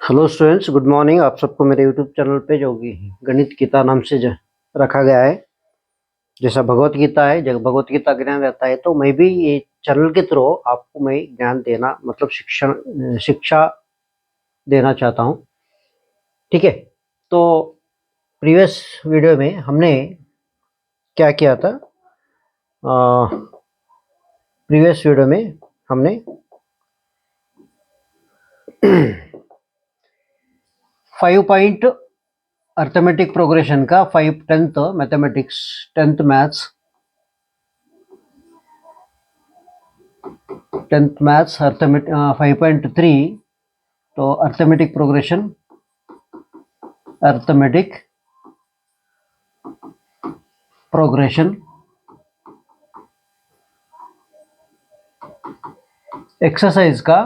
Hello students, good morning. आप सबको मेरे यूट्यूब चैनल पे जो कि गणित गीता नाम से रखा गया है। जैसा भगवत गीता है, जब भगवत गीता ज्ञान रहता है तो मैं भी ये चैनल के थ्रू आपको मैं ज्ञान देना मतलब शिक्षा देना चाहता हूँ। ठीक है। तो प्रीवियस वीडियो में हमने क्या किया था? प्रीवियस वीडियो में हमने 5 पॉइंट अर्थमेटिक प्रोग्रेशन का 10th mathematics 10th maths 10th maths arithmetic 5.3। तो अर्थमेटिक प्रोग्रेशन एक्सरसाइज का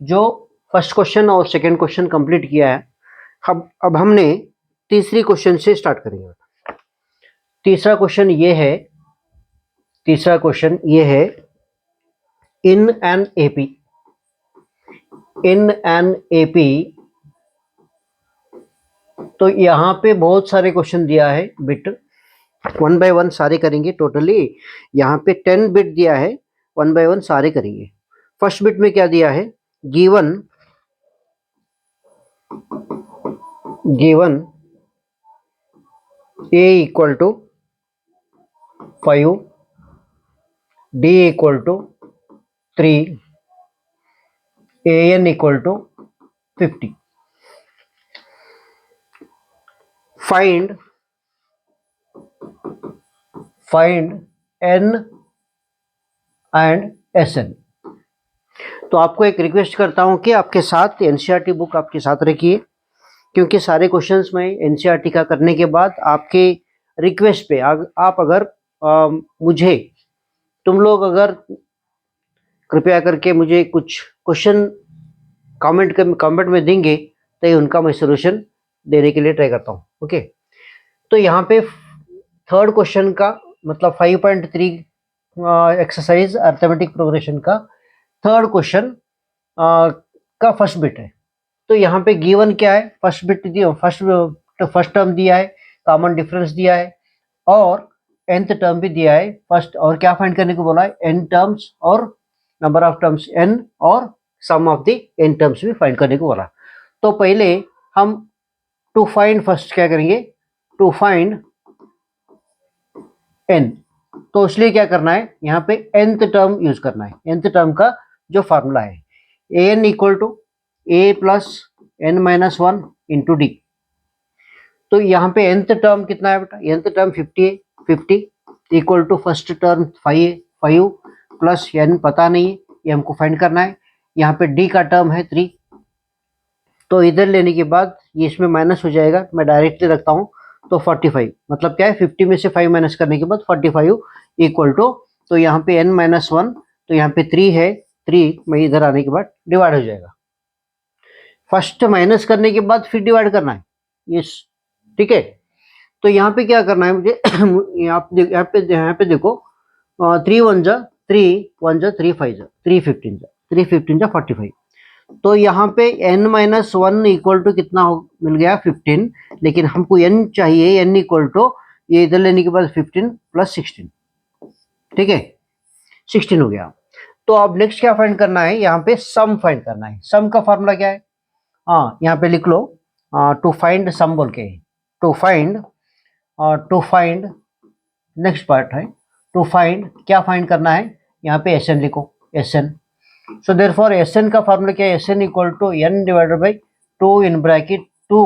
जो फर्स्ट क्वेश्चन और सेकंड क्वेश्चन कंप्लीट किया है। अब हमने तीसरी क्वेश्चन से स्टार्ट करेंगे। तीसरा क्वेश्चन ये है इन एन एपी। तो यहाँ पे बहुत सारे क्वेश्चन दिया है, बिट 1 बाय 1 सारे करेंगे। टोटली यहाँ पे 10 बिट दिया है, 1 बाय 1 सारे करेंगे। फर्स्ट बिट में क्या दिया है? Given a equal to 5, d equal to 3, an equal to 50। Find n and sn। तो आपको एक रिक्वेस्ट करता हूं कि आपके साथ एनसीईआरटी बुक आपके साथ रखिए, क्योंकि सारे क्वेश्चंस में एनसीईआरटी का करने के बाद आपके रिक्वेस्ट पे आप अगर मुझे तुम लोग अगर कृपया करके मुझे कुछ क्वेश्चन कमेंट में देंगे तो उनका मैं सोल्यूशन देने के लिए ट्राई करता हूँ। ओके। तो यहाँ पे थर्ड क्वेश्चन का मतलब 5.3 एक्सरसाइज अर्थमेटिक प्रोग्रेशन का थर्ड क्वेश्चन का फर्स्ट बिट है। तो यहाँ पे गिवन क्या है? फर्स्ट बिट दिया, फर्स्ट टर्म दिया है, कॉमन डिफरेंस दिया है और nth टर्म भी दिया है फर्स्ट। और क्या फाइंड करने को बोला है? n टर्म्स और नंबर ऑफ टर्म्स n और सम ऑफ द n टर्म्स भी फाइंड करने को बोला। तो पहले हम टू फाइंड फर्स्ट क्या करेंगे? To find n। तो इसलिए क्या करना है? यहाँ पे nth टर्म यूज करना है। nth टर्म का जो फार्मूला है an equal to a plus n minus 1 into D. तो यहाँ पे nth टर्म कितना है बेटा? nth टर्म 50 है। 50 equal to first term 5 plus n पता नहीं है, ये हमको फाइंड करना है। यहाँ पे d का टर्म है 3। तो इधर लेने के बाद ये इसमें माइनस हो जाएगा, मैं डायरेक्टली रखता हूँ। तो 45 मतलब क्या है? 50 में से 5 माइनस करने के बाद 45 इक्वल टू, तो यहाँ पे n माइनस 1, तो यहाँ पे 3 है। 3 में इधर आने के बाद डिवाइड हो जाएगा। फर्स्ट माइनस करने के बाद फिर डिवाइड करना है। यस, ठीक है। तो यहाँ पे क्या करना है मुझे? यहाँ पे देखो 3 1 जा 3 1 जा 3 5 जा 3 15 जा 45। तो यहाँ पे n माइनस 1 इक्वल टू कितना मिल गया? 15। लेकिन हमको n चाहिए, n इक्वल टू ये इधर लेने के बाद 15 प्लस 16। ठीक है, 16 हो गया। तो अब नेक्स्ट क्या फाइंड करना है? यहाँ पे सम फाइंड करना है। सम का फॉर्मूला क्या है? हाँ, यहाँ पे लिख लो टू फाइंड सम बोल के। टू फाइंड नेक्स्ट पार्ट है टू फाइंड। क्या फाइंड करना है? यहाँ पे एस एन लिखो, s n. So therefore s n का फॉर्मूला क्या है? S N equal to n divided by 2 in bracket 2।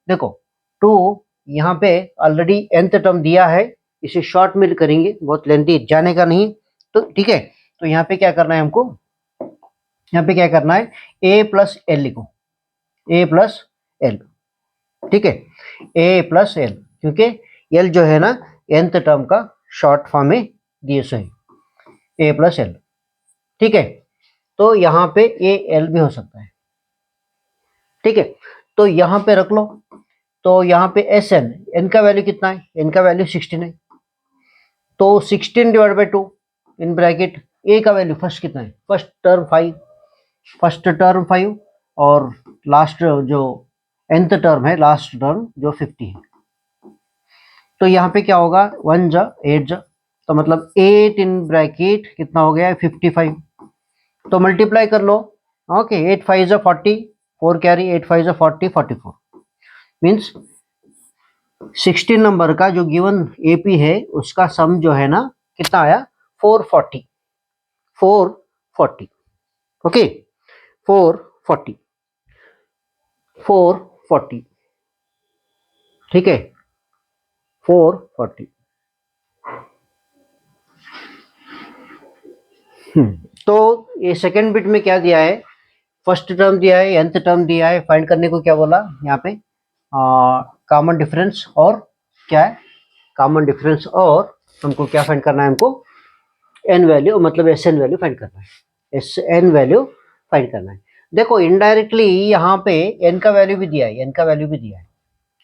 देखो 2 यहाँ पे ऑलरेडी nth टर्म दिया है, इसे शॉर्ट में करेंगे, बहुत लेंथी जाने का नहीं। तो ठीक है, तो यहाँ पे क्या करना है हमको? यहाँ पे क्या करना है? a प्लस एल लिखो, a प्लस एल। ठीक है, a प्लस एल, क्योंकि l जो है ना nth टर्म का शॉर्ट फॉर्म में दिए सही, a प्लस एल। ठीक है, तो यहाँ पे a l भी हो सकता है। ठीक है, तो यहाँ पे रख लो। तो यहाँ पे एस एन, एन का वैल्यू कितना है? एन का वैल्यू 16 है। तो 16 डिवाइड बाई 2 इन ब्रैकेट ए का वैल्यू फर्स्ट कितना है? फर्स्ट टर्म 5 और लास्ट जो nth टर्म है, लास्ट टर्म जो 50 है, तो यहाँ पे क्या होगा 1 जा 8 जा, तो मतलब 8 इन ब्रैकेट कितना हो गया 55, तो मल्टीप्लाई कर लो। ओके 8 5 जा 40, 4 कैरी, 8 5 जा 40, 44 मीन्स 16 नंबर का जो गिवन एपी है उसका सम जो है ना कितना आया 440, 440। ओके 440, 440, ठीक है 440। तो ये सेकेंड बिट में क्या दिया है, फर्स्ट टर्म दिया है, nth टर्म दिया है, फाइंड करने को क्या बोला यहाँ पे कॉमन डिफरेंस, और क्या है कॉमन डिफरेंस, और हमको क्या फाइंड करना है, हमको एन वैल्यू मतलब एस एन वैल्यू फाइंड करना है, एस एन वैल्यू फाइंड करना है। देखो इनडायरेक्टली यहाँ पे एन का वैल्यू भी दिया है, एन का वैल्यू भी दिया है,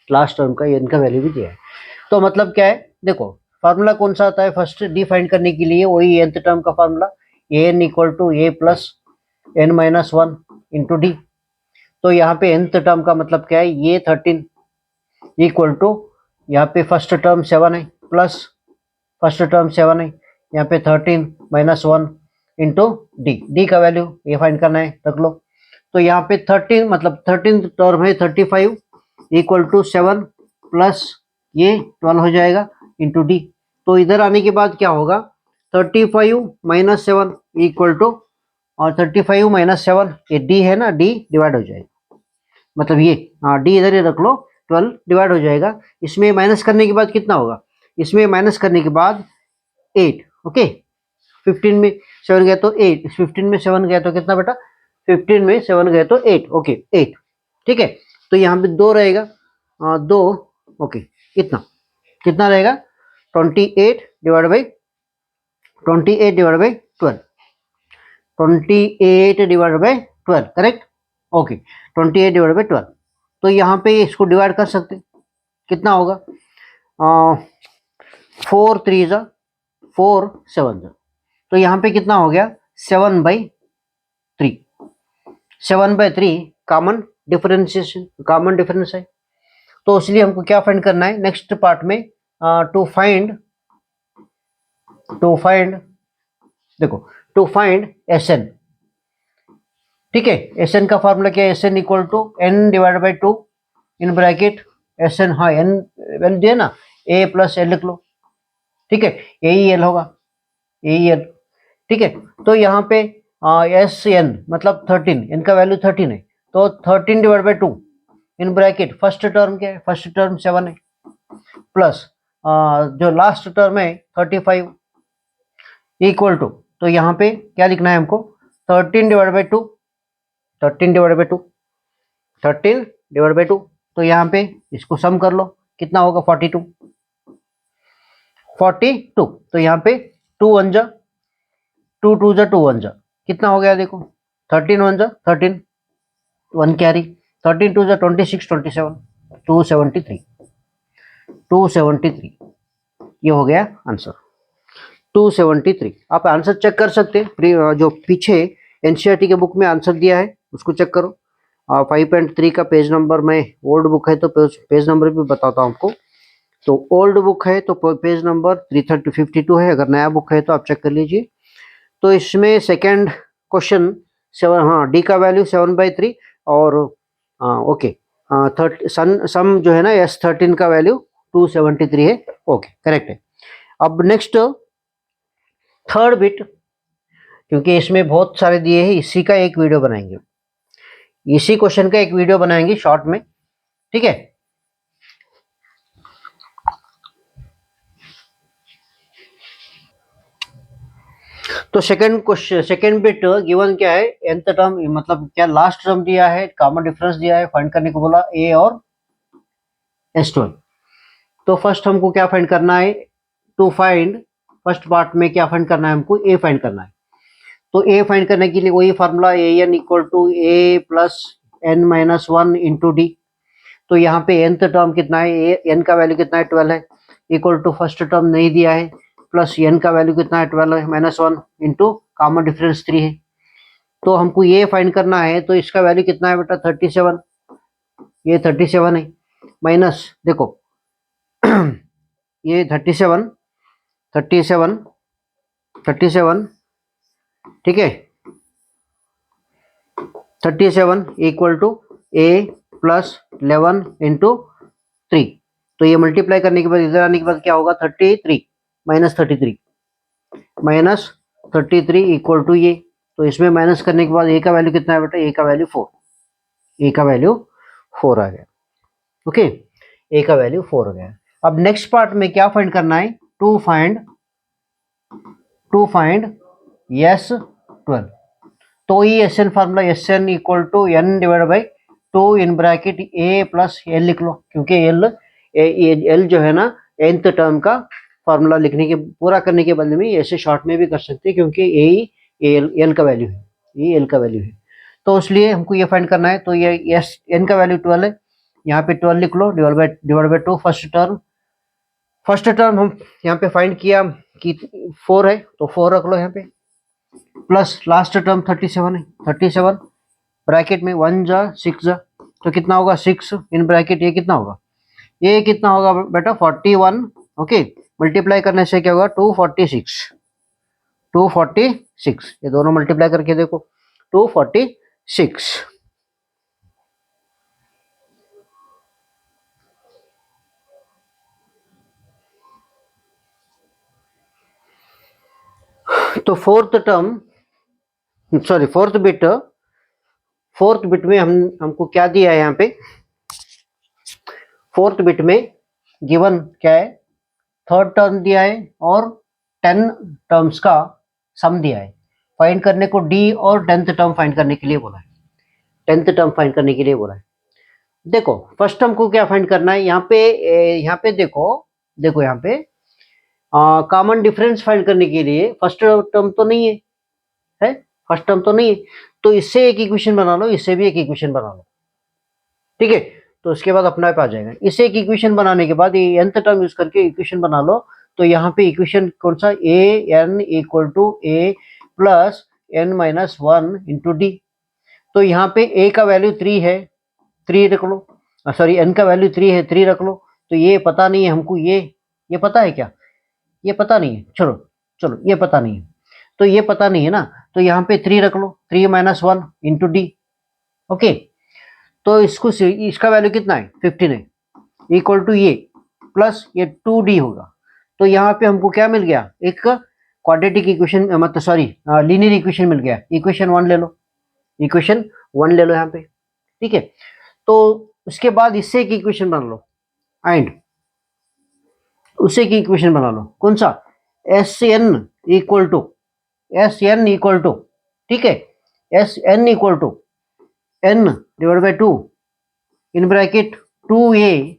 लास्ट टर्म का एन का वैल्यू भी दिया है, तो मतलब क्या है, देखो फार्मूला कौन सा आता है फर्स्ट डी फाइंड करने के लिए, वही nth टर्म का formula n equal to A plus N minus 1 into D. तो यहाँ पे nth टर्म का मतलब क्या है, ये 13 इक्वल टू यहाँ पे फर्स्ट टर्म 7 है, प्लस फर्स्ट टर्म 7 है, यहाँ पे 13 माइनस 1 इंटू डी, डी का वैल्यू ये फाइंड करना है, रख लो। तो यहाँ पे 13 मतलब 13 टर्म है 35 इक्वल टू 7 प्लस ये 12 हो जाएगा इंटू डी। तो इधर आने के बाद क्या होगा 35 माइनस 7 इक्वल टू, और 35 माइनस 7 ये डी है ना, डी डिवाइड हो जाएगा, मतलब ये डी इधर ही रख लो, 12 डिवाइड हो जाएगा। इसमें माइनस करने के बाद कितना होगा, इसमें माइनस करने के बाद 8, ओके 15 में 7 गया तो 8, 15 में 7 गया तो कितना बेटा, 15 में 7 गए तो 8, ओके 8, ठीक है। तो यहाँ पे 2 रहेगा, 2, ओके कितना कितना रहेगा 28 divide by 28 divide by 12, 28 divide by 12 correct, okay 28 divide by 12। तो यहाँ पे इसको डिवाइड कर सकते, कितना होगा 4 3 जा 4 7 जा, तो यहाँ पे कितना हो गया 7/3, 7/3 कॉमन डिफरेंशिएशन, कॉमन डिफरेंस है। तो इसलिए हमको क्या फाइंड करना है नेक्स्ट पार्ट में, टू फाइंड देखो टू फाइंड एस एन, ठीक है। एस एन का फॉर्मूला क्या है, s N equal to n divide by 2 in bracket s n, हाँ एन वैल्यू दिया ना, ए प्लस एल लिख लो, ठीक है ए ई एल होगा, ए ई एल, ठीक है। तो यहाँ पे एस एन मतलब 13, इनका वैल्यू 13 है, तो 13 divide by 2 in bracket first term क्या है, फर्स्ट टर्म 7 है, प्लस जो लास्ट टर्म है 35 इक्वल टू, तो यहाँ पे क्या लिखना है हमको 13 divide by 2, 13 divide by 2, 13 divide by 2, तो यहाँ पे इसको सम कर लो कितना होगा 42, 42, तो यहाँ पे 2 1 जा 2 2 जा 2 1 जा, कितना हो गया देखो 13 1 जा 13, 1 कैरी, 13 2 जा 26 27, 273, 273, ये हो गया आंसर 273। आप आंसर चेक कर सकते हैं, जो पीछे एनसीईआरटी के बुक में आंसर दिया है उसको चेक करो। 5.3 का पेज नंबर, में ओल्ड बुक है तो पेज नंबर भी बताता हूँ आपको। तो ओल्ड बुक है तो पेज नंबर 352 है, अगर नया बुक है तो आप चेक कर लीजिए। तो इसमें सेकेंड क्वेश्चन 7, हाँ डी का वैल्यू 7/3 और ओके सम जो है ना S13 का वैल्यू 273 है, ओके करेक्ट है। अब नेक्स्ट थर्ड बिट, क्योंकि इसमें बहुत सारे दिए हैं, इसी का एक वीडियो बनाएंगे, इसी क्वेश्चन का एक वीडियो बनाएंगे शॉर्ट में, ठीक है। तो second question, second bit given क्या है, nth टर्म मतलब क्या लास्ट टर्म दिया है, कॉमन डिफरेंस दिया है, फाइंड करने को बोला ए और S12। तो फर्स्ट हमको क्या फाइंड करना है, टू फाइंड फर्स्ट पार्ट में क्या फाइंड करना है, हमको ए फाइंड करना है। तो ए फाइंड करने के लिए वही formula a N equal to A plus N minus 1 into D. तो यहाँ पे nth टर्म कितना है, एन का वैल्यू कितना है 12 है, इक्वल टू फर्स्ट टर्म नहीं दिया है, प्लस एन का वैल्यू कितना है 12 है माइनस 1 इंटू कॉमन डिफरेंस 3 है, तो हमको ये फाइंड करना है, तो इसका वैल्यू कितना है बेटा 37, ये 37 है, माइनस देखो ये 37 37 37, ठीक है, 37 equal to A plus 11 into 3। तो ये मल्टीप्लाई करने के बाद इधर आने के बाद क्या होगा 33 माइनस 33 माइनस 33 इक्वल टू ये। तो इसमें माइनस करने के बाद ए का वैल्यू कितना है बेटा, ए का वैल्यू 4, ए का वैल्यू 4 आ गया। ओके, ए का वैल्यू 4 हो गया। अब नेक्स्ट पार्ट में क्या फाइंड करना है, टू फाइंड एस 12। तो ये s n formula s N equal to n divide by 2 in bracket a plus l लिख लो, क्योंकि एल जो है ना nth टर्म का फार्मूला लिखने के पूरा करने के बदले में ऐसे शॉर्ट में भी कर सकते हैं, क्योंकि ए एल का वैल्यू है, ये एल का वैल्यू है। तो इसलिए हमको ये फाइंड करना है। तो ये एस एन का वैल्यू 12 है, यहाँ पे 12 लिख लो डिवाइड बाई 2। फर्स्ट टर्म हम यहाँ पे फाइंड किया कि 4 है, तो 4 रख लो यहाँ पे, प्लस लास्ट टर्म 37 है, 37 ब्रैकेट में 1 जा 6 जा, तो कितना होगा 6 इन ब्रैकेट, ये कितना होगा, ये कितना होगा बेटा 41। ओके, मल्टीप्लाई करने से क्या होगा 246, 246, ये दोनों मल्टीप्लाई करके देखो 246। तो फोर्थ बिट में हमको क्या दिया है, यहाँ पे फोर्थ बिट में गिवन क्या है, थर्ड टर्म दिया है और 10 टर्म्स का सम दिया है। फाइंड करने को डी और 10th टर्म फाइंड करने के लिए बोला है, 10th टर्म फाइंड करने के लिए बोला है। देखो फर्स्ट टर्म को क्या फाइंड करना है, यहाँ पे देखो यहाँ पे कॉमन डिफरेंस फाइंड करने के लिए फर्स्ट टर्म तो नहीं है, फर्स्ट टर्म तो नहीं है, तो इससे एक इक्वेशन बना लो, इससे भी एक इक्वेशन बना लो, ठीक है। तो उसके बाद अपना आप आ जाएगा। इसे एक इक्वेशन बनाने के बाद ये nth टर्म यूज करके इक्वेशन बना लो। तो यहाँ पे इक्वेशन कौन सा, A N equal to A plus N minus 1 into D. तो यहाँ पे ए का वैल्यू 3 है, 3 रख लो, सॉरी एन का वैल्यू 3 है, 3 रख लो। तो ये पता नहीं है हमको, ये पता है क्या, ये पता नहीं है, चलो ये पता नहीं है, तो ये पता नहीं है ना, तो यहाँ पे 3 रख लो, 3 माइनस 1 इंटू डी। ओके, तो इसका वैल्यू कितना है 15 है, इक्वल टू ये प्लस ये 2d होगा। तो यहाँ पे हमको क्या मिल गया, एक क्वाड्रेटिक इक्वेशन, मतलब सॉरी लीनियर इक्वेशन मिल गया। इक्वेशन 1 ले लो, इक्वेशन 1 ले लो यहाँ पे, ठीक है। तो उसके बाद इससे एक इक्वेशन बना लो एंड उससे की इक्वेशन बना लो, कौन सा, एस एन इक्वल टू, ठीक है, s N equal to n divide by 2 in bracket 2a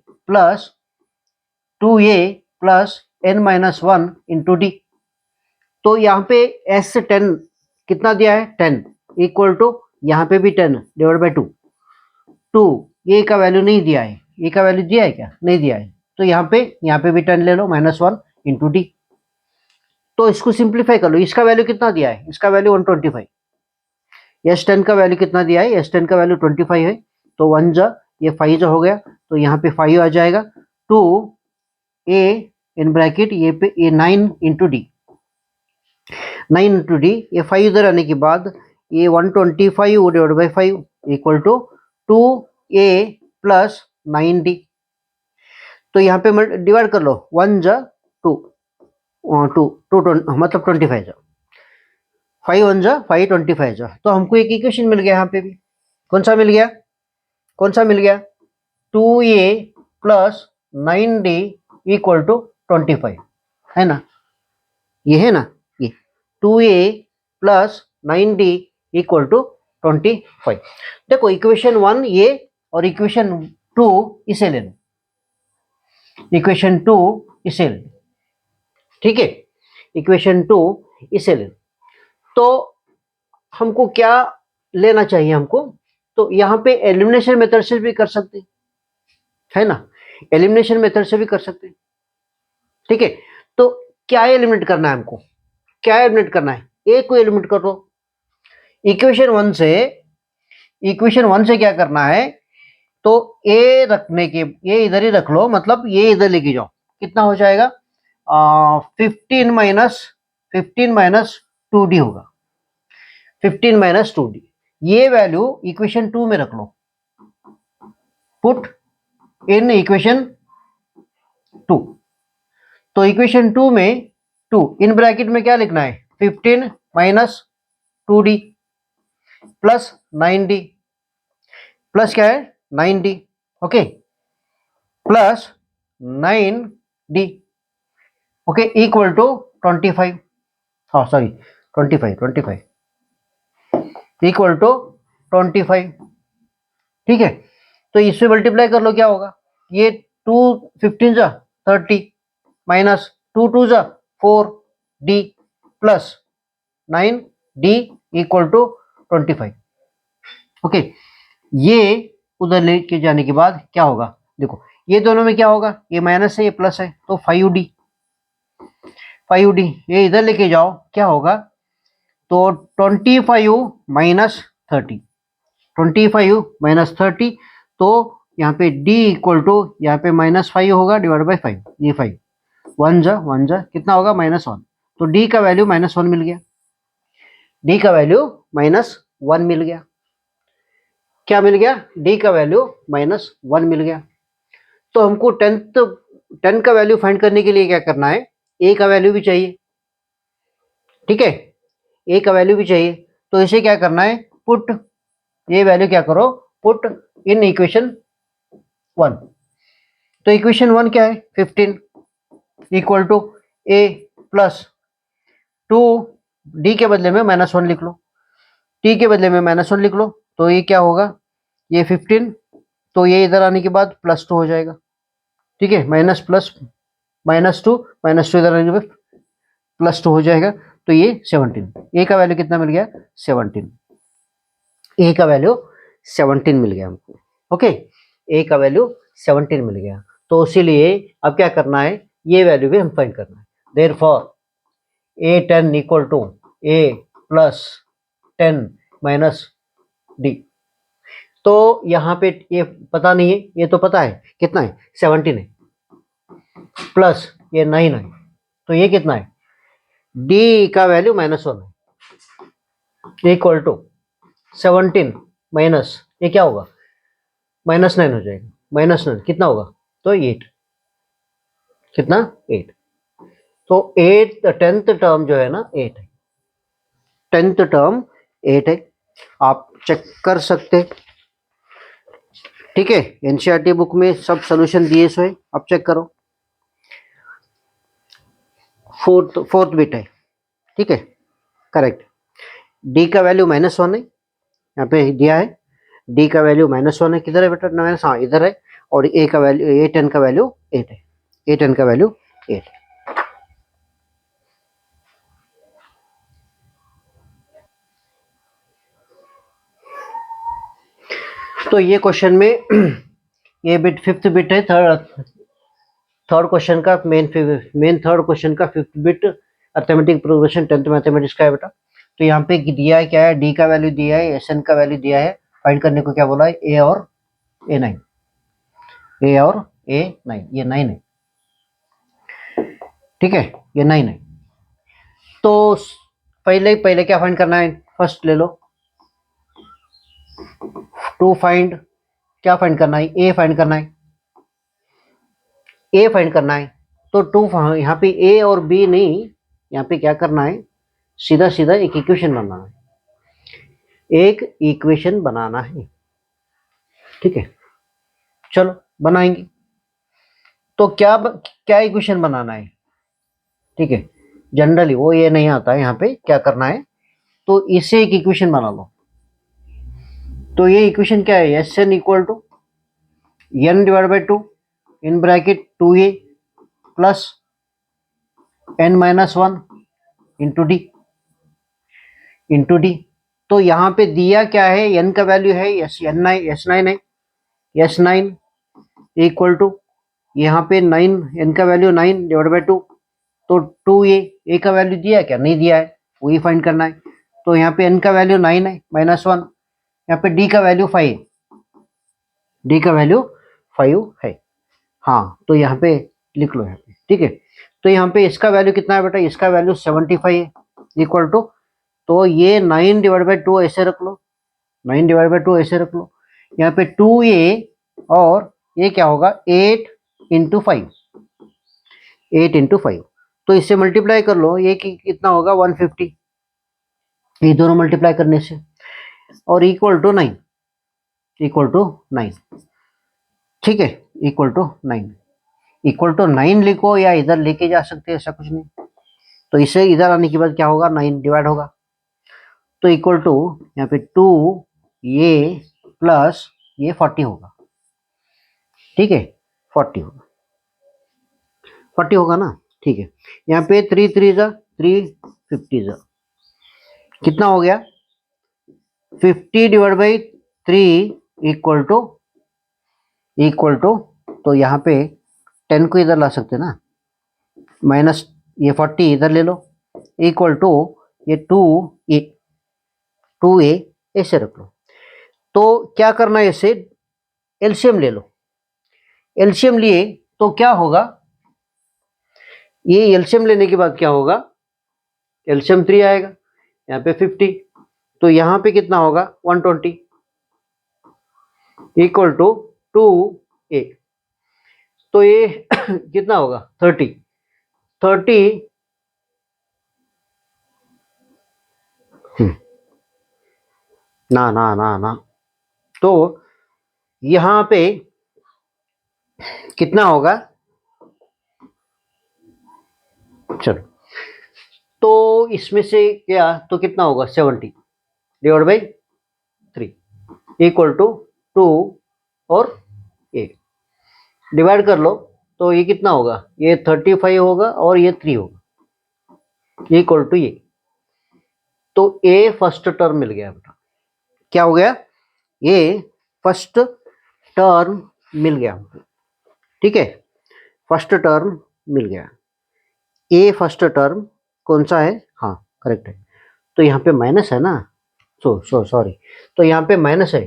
plus N minus 1 into D. तो यहाँ पे एस 10 कितना दिया है 10 इक्वल टू, यहाँ पे भी 10 डिवाइड बाई 2 ए का वैल्यू नहीं दिया है, ए का वैल्यू दिया है क्या, नहीं दिया है। तो यहाँ पे भी 10 ले लो माइनस 1 इंटू डी। तो इसको सिंप्लीफाई कर लो, इसका वैल्यू कितना दिया है, इसका वैल्यू 125, एस 10 का वैल्यू कितना दिया है, एस 10 का वैल्यू 25 है। तो 1 जा ये 5 जा हो गया, तो यहाँ पे 5 आ जाएगा। 2 ए इन ब्रैकेट ये 9 इंटू डी, 9 इंटू डी, ये 5 इधर आने के बाद ये 125 divide by 5 equal to 2a plus 9d। तो यहाँ पे डिवाइड कर लो, 1 जा 2 मतलब 25 जा, 5 1 जा 5 25 जा। तो हमको एक इक्वेशन मिल गया, यहाँ पे भी कौन सा मिल गया 2a plus 9d equal to 25, है ना, ये है ना, ये 2a plus 9d equal to 25। देखो इक्वेशन 1 ये और इक्वेशन 2 इसे ले लो, इक्वेशन 2 इसे ले लो, ठीक है, इक्वेशन 2 इसे ले लो। तो हमको क्या लेना चाहिए हमको, तो यहाँ पे एलिमिनेशन मेथड से भी कर सकते हैं, है ना, एलिमिनेशन मेथड से भी कर सकते हैं, ठीक है। तो क्या एलिमिनेट करना है हमको, क्या एलिमिनेट करना है, ए को एलिमिनेट कर दो, इक्वेशन वन से क्या करना है, तो ए रखने के, ये इधर ही रख लो, मतलब ये इधर लेके जाओ, कितना हो जाएगा 15 माइनस 2d होगा, 15 - 2d। ये वैल्यू इक्वेशन टू में रख लो, पुट इन इक्वेशन टू। तो इक्वेशन टू में टू इन ब्रैकेट में क्या लिखना है, 15 - 2d प्लस 9d, प्लस क्या है 9d, okay, plus 9d, okay, equal to 25, हाँ सॉरी 25 इक्वल टू 25, ठीक है। तो इससे मल्टीप्लाई कर लो, क्या होगा, ये 2 15 जा 30 माइनस 2 2 जा 4d plus 9d equal to 25, okay. ये उधर लेके जाने के बाद क्या होगा, देखो ये दोनों में क्या होगा, ये माइनस है ये प्लस है, तो 5d ये इधर लेके जाओ, क्या होगा, तो 25 - 30 तो यहाँ पे d इक्वल टू, यहाँ पे -5 होगा डिवाइड बाई 5, ये 5 1 जा कितना होगा -1, तो d का वैल्यू -1 मिल गया, d का वैल्यू -1 मिल गया, क्या मिल गया, d का वैल्यू -1 मिल गया। तो हमको 10 का वैल्यू फाइंड करने के लिए क्या करना है, a का वैल्यू भी चाहिए, ठीक है, a का वैल्यू भी चाहिए, तो इसे क्या करना है, पुट ये वैल्यू क्या करो, पुट इन इक्वेशन वन। तो इक्वेशन वन क्या है, 15 equal to a plus 2 d के बदले में -1 लिख लो, t के बदले में -1 लिख लो, तो ये क्या होगा, ये 15, तो ये इधर आने के बाद +2 हो जाएगा, ठीक है, माइनस प्लस -2 इधर आने के बाद +2 हो जाएगा, तो ये 17, ए का वैल्यू कितना मिल गया, 17, ए का वैल्यू 17 मिल गया हमको, ओके, ए का वैल्यू 17 मिल गया। तो इसीलिए अब क्या करना है, ये वैल्यू भी हम फाइंड करना है, therefore A10 equal to A plus 10 minus d. तो यहाँ पे ये पता नहीं है, ये तो पता है कितना है 17 है, प्लस ये 9 है, तो ये कितना है, डी का वैल्यू -1 है, इक्वल टू 17 माइनस ये क्या होगा, -9 हो जाएगा, -9 कितना होगा, तो 8, कितना 8, तो 8 10th टर्म जो है ना 8 है, 10th टर्म 8 है, आप चेक कर सकते, ठीक है, एनसीईआरटी बुक में सब सोल्यूशन दिए सो है, आप चेक करो, फोर्थ बिट है, ठीक है, करेक्ट। डी का वैल्यू -1 है, यहाँ पे दिया है, डी का वैल्यू -1 है, किधर है बेटा, माइनस, हाँ इधर है, और ए का वैल्यू A10 का वैल्यू 8 है, A10 का वैल्यू 8 है। तो ये क्वेश्चन में ये बिट फिफ्थ बिट है, थर्ड क्वेश्चन का मेन थर्ड क्वेश्चन का fifth bit arithmetic progression 10th mathematics का है बेटा। तो यहाँ पे दिया है क्या है, डी का वैल्यू दिया है, एस एन का वैल्यू दिया है, फाइंड करने को क्या बोला है, ए और A9, ए और A9, ये 9 है, ठीक है, ये 9 है। तो पहले क्या फाइंड करना है, फर्स्ट ले लो, टू फाइंड, क्या फाइंड करना है, ए फाइंड करना है, ए फाइंड करना है, तो टू यहाँ पे ए और बी नहीं, यहाँ पे क्या करना है, सीधा सीधा एक इक्वेशन बनाना है, एक इक्वेशन बनाना है, ठीक है, चलो बनाएंगे। तो क्या इक्वेशन बनाना है, ठीक है, जनरली वो ये नहीं आता है, यहाँ पे क्या करना है, तो इससे एक इक्वेशन बना लो। तो ये इक्वेशन क्या है, s N equal to n divide by 2 in bracket 2a plus n-1 into D. तो यहाँ पे दिया क्या है, n का वैल्यू है S9 है, S9 इक्वल टू यहाँ पे 9, n का वैल्यू 9 डिवाइड बाई 2, तो 2a, a का वैल्यू दिया है क्या, नहीं दिया है, वही फाइंड करना है, तो यहाँ पे n का वैल्यू 9 है -1, यहाँ पे d का वैल्यू 5 है, d का वैल्यू 5 है। हाँ तो यहाँ पे लिख लो यहाँ पे, ठीक है। तो यहाँ पे इसका वैल्यू कितना है बेटा, इसका वैल्यू 75 है, इक्वल टू, तो ये 9/2 ऐसे रख लो, 9/2 ऐसे रख लो। यहाँ पे 2a और ये क्या होगा 8 × 5, 8 × 5, तो इससे मल्टीप्लाई कर लो, ये कितना होगा 150, ये दोनों मल्टीप्लाई करने से, और इक्वल टू 9, इक्वल टू 9, ठीक है, इक्वल टू 9, इक्वल टू 9 लिखो या इधर लेके जा सकते हैं, ऐसा कुछ नहीं। तो इसे इधर आने के बाद क्या होगा 9 डिवाइड होगा, तो इक्वल टू यहाँ पे 2 ये प्लस ये 40 होगा, ठीक है, 40 होगा, 40 होगा ना, ठीक है। यहाँ पे 3 3 जा 350 जा, कितना हो गया 50/3 इक्वल टू, तो यहाँ पे 10 को इधर ला सकते ना, माइनस ये 40 इधर ले लो, इक्वल टू ये 2a ऐसे रख लो। तो क्या करना है, इसे एलसीएम ले लो, एलसीएम लिए तो क्या होगा, ये एलसीएम लेने के बाद क्या होगा, एलसीएम 3 आएगा, यहाँ पे 50, तो यहाँ पे कितना होगा 120 इक्वल टू 2a, तो ये कितना होगा 30 ना ना ना ना, तो यहाँ पे कितना होगा, चलो तो इसमें से क्या, तो कितना होगा 70/3 इक्वल टू 2 और a, डिवाइड कर लो, तो ये कितना होगा, ये 35 होगा और ये 3 होगा, इक्वल टू ये, तो a फर्स्ट टर्म मिल गया बेटा, क्या हो गया, ये फर्स्ट टर्म मिल गया, ठीक है, फर्स्ट टर्म मिल गया, ए फर्स्ट टर्म कौन सा है, हाँ करेक्ट है, तो यहाँ पे माइनस है ना, सॉरी, तो यहाँ पे माइनस है,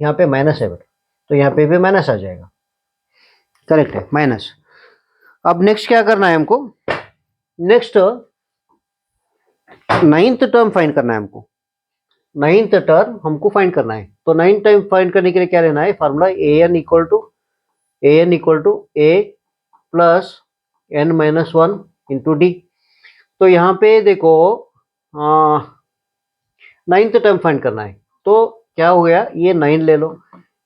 यहाँ पे माइनस है बेटा, तो यहाँ पे भी माइनस आ जाएगा, करेक्ट है माइनस। अब नेक्स्ट क्या करना है हमको, नेक्स्ट 9th टर्म फाइंड करना है हमको, 9th टर्म हमको फाइंड करना है, तो 9th टर्म फाइंड करने के लिए क्या लेना है, formula an equal to a plus n-1 into D. तो यहाँ पे देखो 9th टर्म फाइंड करना है, तो क्या हो गया, ये 9 ले लो,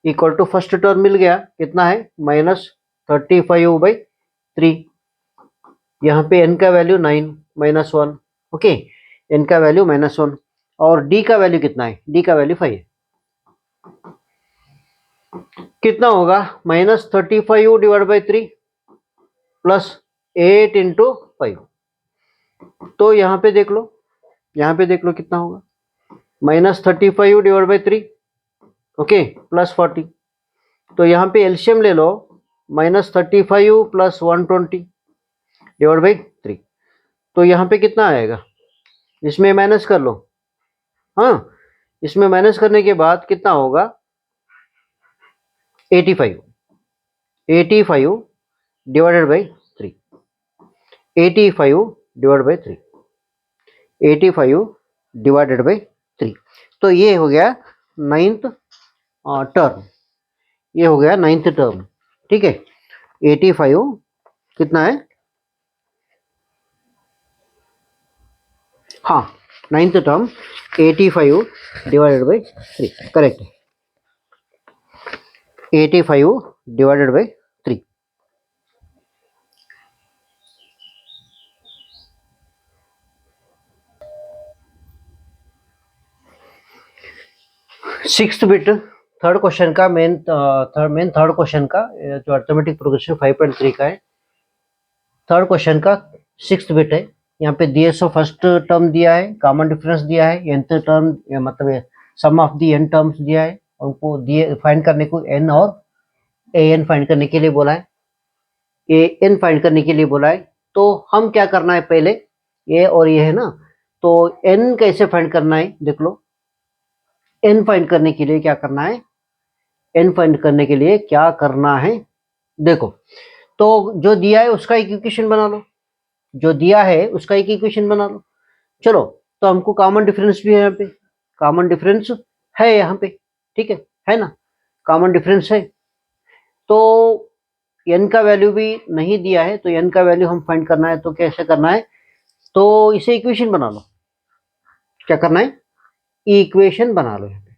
इक्वल टू फर्स्ट टर्म मिल गया, कितना है -35/3, यहाँ पे n का वैल्यू 9 -1, ओके, n का वैल्यू -1, और d का वैल्यू कितना है, d का वैल्यू 5 है, कितना होगा -35/3 प्लस 8 × 5, तो यहाँ पे देख लो, यहाँ पे देख लो कितना होगा -35/3, ओके, प्लस 40, तो यहाँ पे एलसीएम ले लो, -35 प्लस 120/3, तो यहाँ पे कितना आएगा, इसमें माइनस कर लो, हाँ इसमें माइनस करने के बाद कितना होगा 85 डिवाइडेड बाई 3, 85 डिवाइडेड बाई 3, तो ये हो गया 9th टर्म, ये हो गया 9th टर्म, ठीक है, 85 कितना है, हाँ 9th term 85 divided by 3, correct है, 85 divided by 3, sixth bit third question का थर्ड क्वेश्चन का जो अर्थमेटिक प्रोग्रेशन 5.3 का है, थर्ड क्वेश्चन का सिक्स्थ बिट है, यहाँ पे दिए सो फर्स्ट टर्म दिया है, कॉमन डिफरेंस दिया है, nth टर्म मतलब सम ऑफ दी n टर्म्स दिया है, उनको दिए फाइंड करने को n और an फाइंड करने के लिए बोला है, an फाइंड करने के लिए बोला है, तो हम क्या करना है, पहले ये और ये है ना, तो n कैसे फाइंड करना है देख लो। n फाइंड करने के लिए क्या करना है, n फाइंड करने के लिए क्या करना है देखो। तो जो दिया है उसका एक इक्वेशन बना लो, जो दिया है उसका एक इक्वेशन बना लो। चलो, तो हमको कॉमन डिफरेंस भी है यहाँ पे, कॉमन डिफरेंस है यहाँ पे, ठीक है ना, कॉमन डिफरेंस है। तो n का वैल्यू भी नहीं दिया है, तो n का वैल्यू हम फाइंड करना है, तो कैसे करना है, तो इसे इक्वेशन बना लो। क्या करना है, इक्वेशन बना लो यहाँ पे।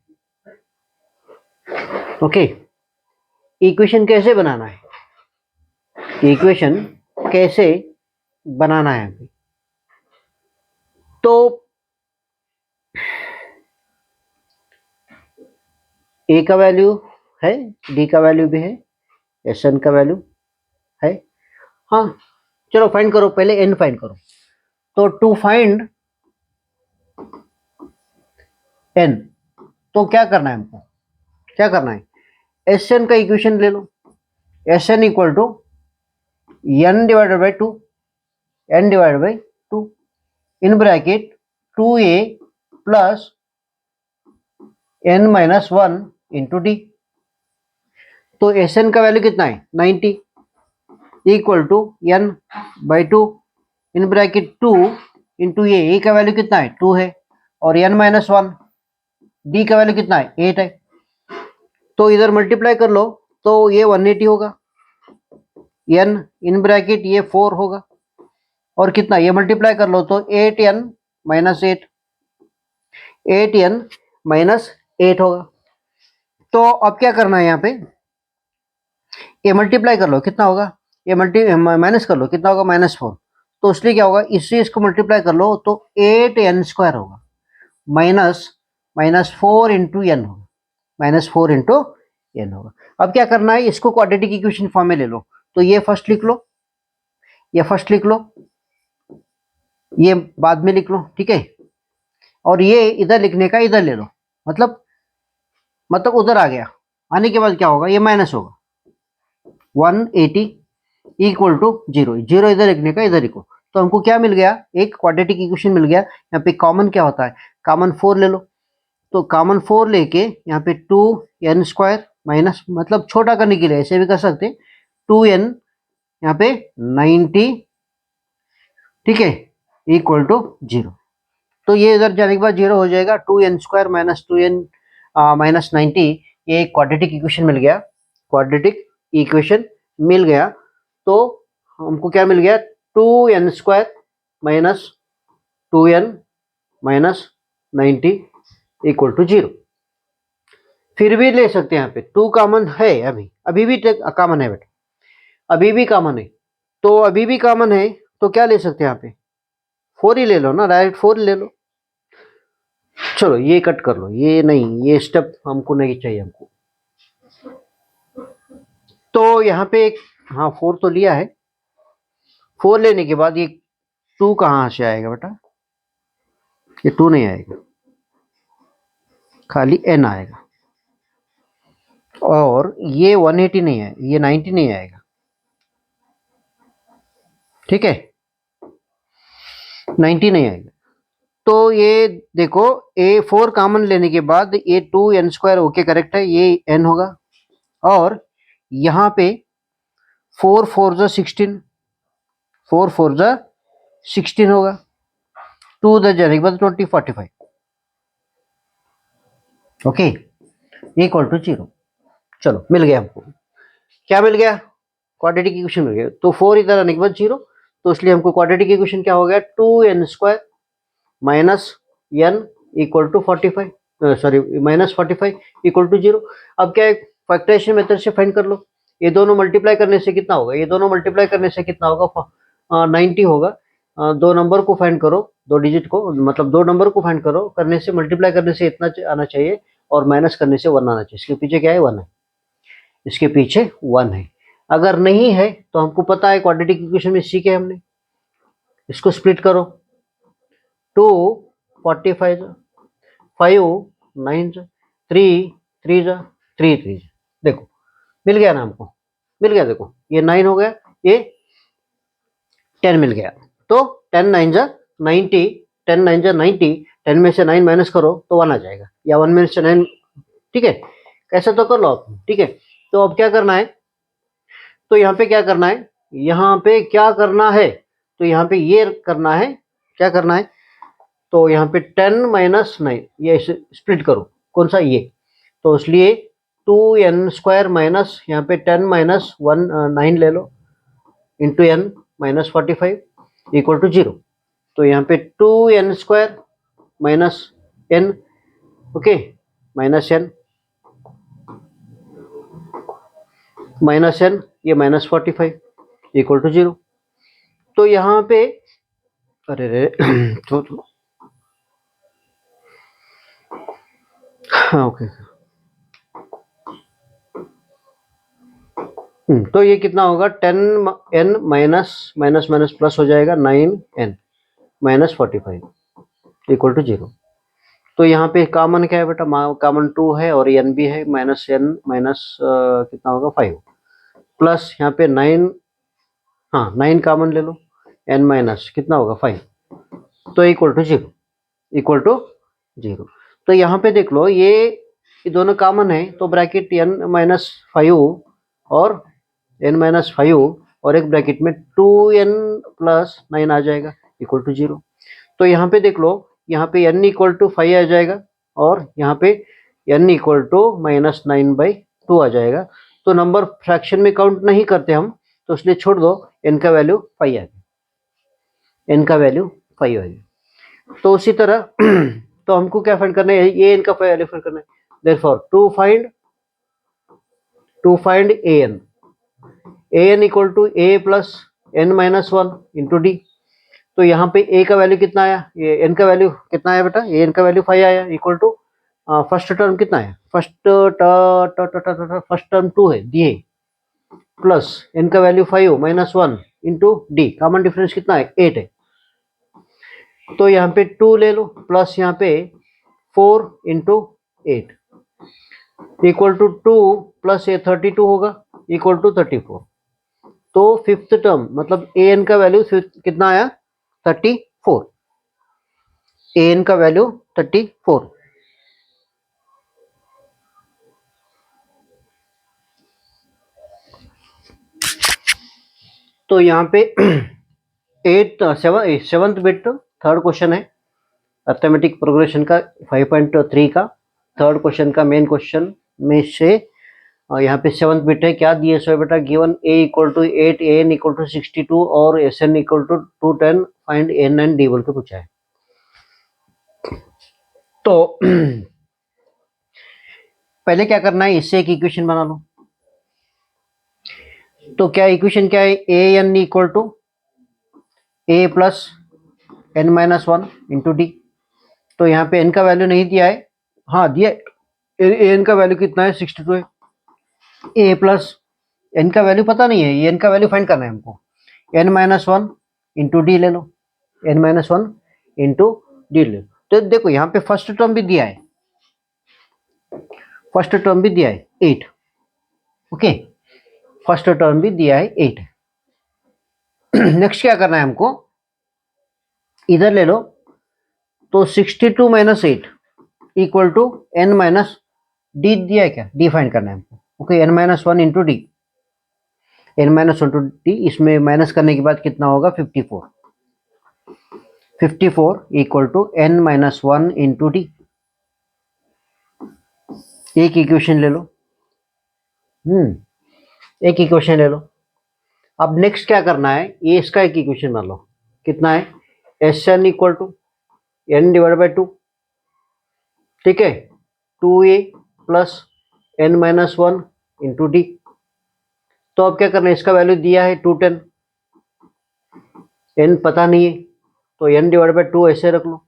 ओके, इक्वेशन कैसे बनाना है, इक्वेशन कैसे बनाना है यहाँ पे। तो a का वैल्यू है, d का वैल्यू भी है, Sn का वैल्यू है। हाँ, चलो फाइंड करो, पहले n फाइंड करो। तो टू फाइंड n, तो क्या करना है हमको, क्या करना है, Sn का इक्वेशन ले लो। Sn equal to n divided by two, n divided by two, in bracket 2a plus n minus one into D. तो Sn का वैल्यू कितना है 90, equal to n by two, in bracket 2 into A का value कितना है 2 है, और n minus one, D का वैल्यू कितना है 8 है। तो इधर मल्टीप्लाई कर लो, तो ये 180 होगा, n इन ब्रैकेट ये 4 होगा, और कितना ये मल्टीप्लाई कर लो तो 8n माइनस 8, 8n माइनस 8 होगा। तो अब क्या करना है यहाँ पे, ये मल्टीप्लाई कर लो कितना होगा, ये माइनस कर लो कितना होगा -4। तो इसलिए क्या होगा, इससे इसको मल्टीप्लाई कर लो तो 8n² होगा, माइनस -4 इंटू एन होगा, -4 इंटू एन होगा। अब क्या करना है, इसको क्वाड्रेटिक इक्वेशन फॉर्म में ले लो। तो ये फर्स्ट लिख लो, ये फर्स्ट लिख लो, ये बाद में लिख लो, ठीक है। और ये इधर लिखने का इधर ले लो, मतलब उधर आ गया, आने के बाद क्या होगा, ये माइनस होगा 180 इक्वल टू 0, 0 इधर लिखने का इधर लिखो। तो हमको क्या मिल गया, एक क्वाड्रेटिक इक्वेशन मिल गया। यहाँ पे कॉमन क्या होता है, कॉमन 4 ले लो। तो कॉमन 4 लेके यहाँ पे 2n² माइनस, मतलब छोटा करने के लिए ऐसे भी कर सकते, 2n यहाँ पे 90, ठीक है, इक्वल टू 0। तो ये इधर जाने के बाद 0 हो जाएगा, 2n² माइनस 2n माइनस 90, ये एक क्वाड्रेटिक इक्वेशन मिल गया, क्वाड्रेटिक इक्वेशन मिल गया। तो हमको क्या मिल गया, 2n² minus 2n minus 90 equal to 0। फिर भी ले सकते हैं, यहाँ पे 2 कॉमन है, अभी भी कॉमन है बेटा, अभी भी कॉमन है। तो अभी भी कॉमन है, तो क्या ले सकते हैं यहाँ पे, 4 ही ले लो ना, डायरेक्ट 4 ले लो। चलो ये कट कर लो, ये नहीं, ये स्टेप हमको नहीं चाहिए हमको। तो यहाँ पे एक, हाँ 4 तो लिया है, 4 लेने के बाद ये 2 कहाँ से आएगा बेटा, ये 2 नहीं आएगा, खाली n आएगा। और ये 180 नहीं है, ये 90 नहीं आएगा, ठीक है, 90 नहीं आएगा। तो ये देखो, A4 कॉमन लेने के बाद ये 2n² ओके करेक्ट है, ये n होगा। और यहाँ पे 4 4 जा 16, 4 4 जा 16 होगा, 2 उधर जाने के बाद 20 45, ओके, इक्वल टू 0। चलो मिल गया हमको, क्या मिल गया, क्वाड्रेटिक इक्वेशन मिल गया। तो 4 इधर आने के बाद 0, तो इसलिए हमको क्वाड्रेटिक इक्वेशन क्या हो गया, 2n² minus n equal to 45, sorry -45 equal to 0। अब क्या है, फैक्टराइजेशन मेथड से फाइंड कर लो। ये दोनों मल्टीप्लाई करने से कितना होगा, ये दोनों मल्टीप्लाई करने से कितना होगा, 90 होगा। दो नंबर को फाइंड करो, दो डिजिट को, मतलब दो नंबर को फाइंड करो, करने से, मल्टीप्लाई करने से इतना आना चाहिए, और माइनस करने से 1 आना चाहिए। इसके पीछे क्या है, 1 है, इसके पीछे 1 है। अगर नहीं है तो हमको पता है क्वाड्रेटिक इक्वेशन में सीखे हमने, इसको स्प्लिट करो, 2 45 5 9 3 3 जा 3 3, देखो मिल गया ना हमको, मिल गया, देखो ये 9 हो गया, ये 10 मिल गया। तो 10 9 जा 90 10 9 जा 90, 10 में से 9 माइनस करो तो 1 आ जाएगा, या 1 में से 9, ठीक है, कैसे तो कर लो आप, ठीक है। तो अब क्या करना है, तो यहाँ पे क्या करना है, यहाँ पे क्या करना है, तो यहाँ पे ये करना है, क्या करना है, तो यहाँ पे 10 माइनस 9 ये स्प्लिट करो, कौन सा ये, तो इसलिए 2n स्क्वायर माइनस यहाँ पे 10 माइनस 1 9 ले लो into n minus 45 equal to 0। तो यहाँ पे 2n square minus n, okay, minus n minus n, ये माइनस 45 इक्वल टू 0। तो यहाँ पे अरे रे तो हाँ ओके, तो ये कितना होगा, 10n minus minus minus plus हो जाएगा 9n माइनस 45 इक्वल टू 0। तो यहाँ पे कॉमन क्या है बेटा, कॉमन 2 है और n भी है, माइनस n माइनस कितना होगा 5 प्लस यहाँ पे 9, हाँ 9 कॉमन ले लो, n माइनस कितना होगा 5, तो इक्वल टू 0, इक्वल टू 0। तो यहाँ पे देख लो ये दोनों कॉमन है, तो ब्रैकेट n माइनस 5 और n माइनस 5 और एक ब्रैकेट में 2n प्लस 9 आ जाएगा इक्वल टू 0। तो यहाँ पे देख लो, यहाँ पे n इक्वल टू 5 आ जाएगा और यहाँ पे n इक्वल टू माइनस 9/2 आ जाएगा। तो नंबर फ्रैक्शन में काउंट नहीं करते हम, तो इसलिए छोड़ दो, n का वैल्यू 5 आ गया, n का वैल्यू 5 आ गया। तो उसी तरह तो हमको क्या फाइंड करना है, ये n का वैल्यू फाइंड करना है, therefore to find an equal to a plus n minus 1 into D. तो यहाँ पे a का वैल्यू कितना आया, ये n का वैल्यू कितना आया बेटा, n का वैल्यू 5 आया इक्वल टू फर्स्ट टर्म कितना है, फर्स्ट टर्म 2 है दिए, प्लस n का value 5 minus 1 into D, common difference कितना है 8 है, तो यहाँ पे 2 ले लो प्लस यहाँ पे 4 इंटू 8 इक्वल टू 2 प्लस ये 32 होगा इक्वल टू 34। तो फिफ्थ टर्म मतलब an का वैल्यू कितना आया 34, an का वैल्यू 34। तो यहाँ पे सेवंथ बिट थर्ड क्वेश्चन है अर्थमेटिक प्रोग्रेशन का 5.3 का थर्ड क्वेश्चन का मेन क्वेश्चन में से यहाँ पे सेवंथ बिट है, क्या दिए सो बेटा, given a equal to 8, an equal to 62 और sn equal to 210, find n and d बोल के पूछा है। तो पहले क्या करना है, इससे एक इक्वेशन बना लो। तो क्या इक्वेशन क्या है, an equal to a plus n minus 1 into D. तो यहाँ पे n का वैल्यू नहीं दिया है, हाँ दिया an का वैल्यू कितना है 62 है, a प्लस n का वैल्यू पता नहीं है, ये n का वैल्यू फाइंड करना है हमको, n माइनस 1 इंटू डी ले लो, n माइनस 1 इंटू डी ले लो। तो देखो यहाँ पे फर्स्ट टर्म भी दिया है, फर्स्ट टर्म भी दिया है 8, ओके, फर्स्ट टर्म भी दिया है 8। नेक्स्ट क्या करना है हमको, इधर ले लो, तो 62 minus 8 equal to n minus d दिया है, क्या डी फाइंड करना है हमको, okay, n minus 1 into D, n minus 1 to d, इसमें माइनस करने के बाद कितना होगा 54, 54 equal to n minus 1 into d. एक इक्वेशन ले लो, एक इक्वेशन ले लो। अब नेक्स्ट क्या करना है, ये इसका एक इक्वेशन बना लो, कितना है s N equal to n divide by 2, ठीक है, 2a plus n minus 1 into D. तो अब क्या करना है, इसका वैल्यू दिया है 210, n पता नहीं है, तो n डिवाइड बाई 2 ऐसे रख लो।